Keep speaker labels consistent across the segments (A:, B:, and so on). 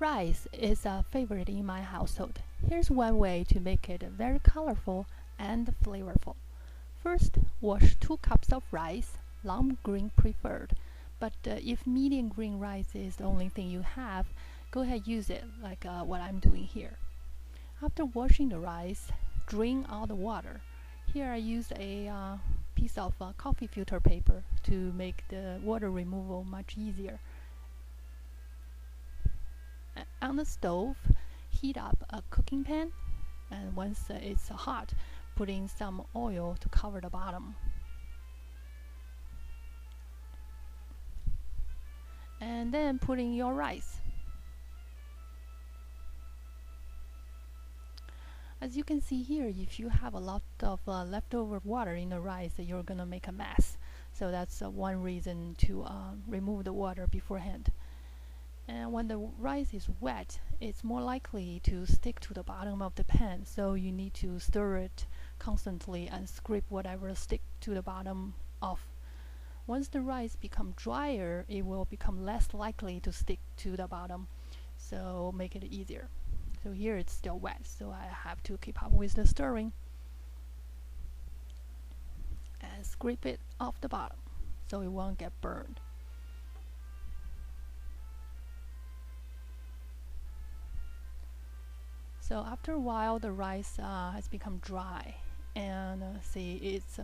A: Rice is a favorite in my household. Here's one way to make it very colorful and flavorful. First, wash 2 cups of rice, long green preferred. But if medium green rice is the only thing you have, go ahead use it like what I'm doing here. After washing the rice, drain all the water. Here I used a piece of coffee filter paper to make the water removal much easier. On the stove, heat up a cooking pan, and once it's hot, put in some oil to cover the bottom. And then put in your rice. As you can see here, if you have a lot of leftover water in the rice, you're gonna make a mess. So that's one reason to remove the water beforehand. And when the rice is wet, it's more likely to stick to the bottom of the pan, so you need to stir it constantly and scrape whatever stick to the bottom off. Once the rice becomes drier, it will become less likely to stick to the bottom, so make it easier. So here it's still wet, so I have to keep up with the stirring and scrape it off the bottom so it won't get burned. So after a while, the rice has become dry, and see it's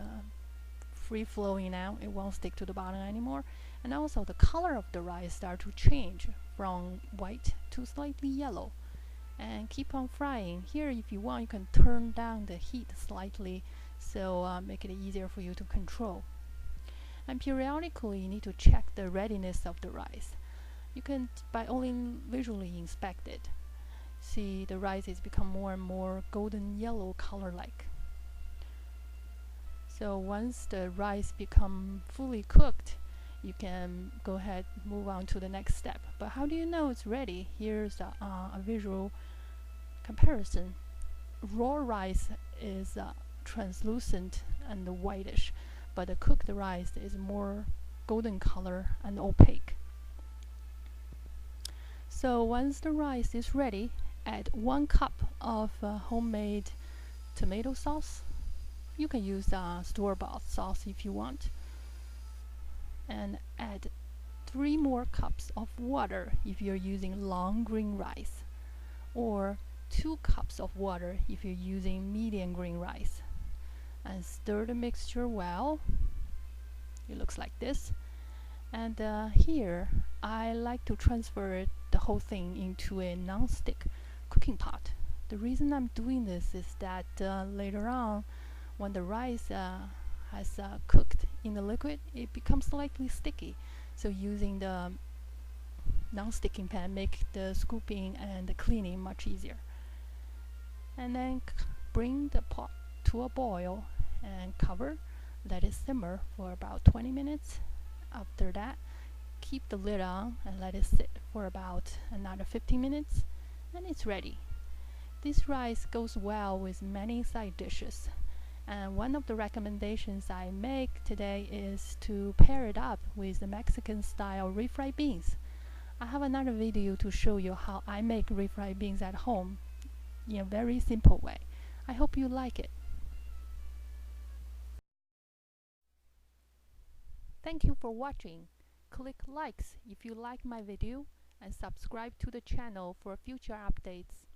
A: free flowing now. It won't stick to the bottom anymore, and also the color of the rice start to change from white to slightly yellow. And keep on frying. Here, if you want, you can turn down the heat slightly, so make it easier for you to control. And periodically, you need to check the readiness of the rice. You can by only visually inspect it. See, the rice has become more and more golden yellow color like. So once the rice become fully cooked, you can go ahead and move on to the next step. But how do you know it's ready? Here's a visual comparison. Raw rice is translucent and whitish, but the cooked rice is more golden color and opaque. So once the rice is ready, add 1 cup of homemade tomato sauce. You can use store-bought sauce if you want. And add 3 more cups of water if you're using long green rice, or 2 cups of water if you're using medium green rice. And stir the mixture well. It looks like this. And here I like to transfer the whole thing into a non-stick cooking pot. The reason I'm doing this is that later on, when the rice has cooked in the liquid, it becomes slightly sticky. So using the non-sticking pan make the scooping and the cleaning much easier. And then bring the pot to a boil and cover. Let it simmer for about 20 minutes. After that, keep the lid on and let it sit for about another 15 minutes, and it's ready. This rice goes well with many side dishes. And one of the recommendations I make today is to pair it up with the Mexican style refried beans. I have another video to show you how I make refried beans at home in a very simple way. I hope you like it. Thank you for watching. Click likes if you like my video and subscribe to the channel for future updates.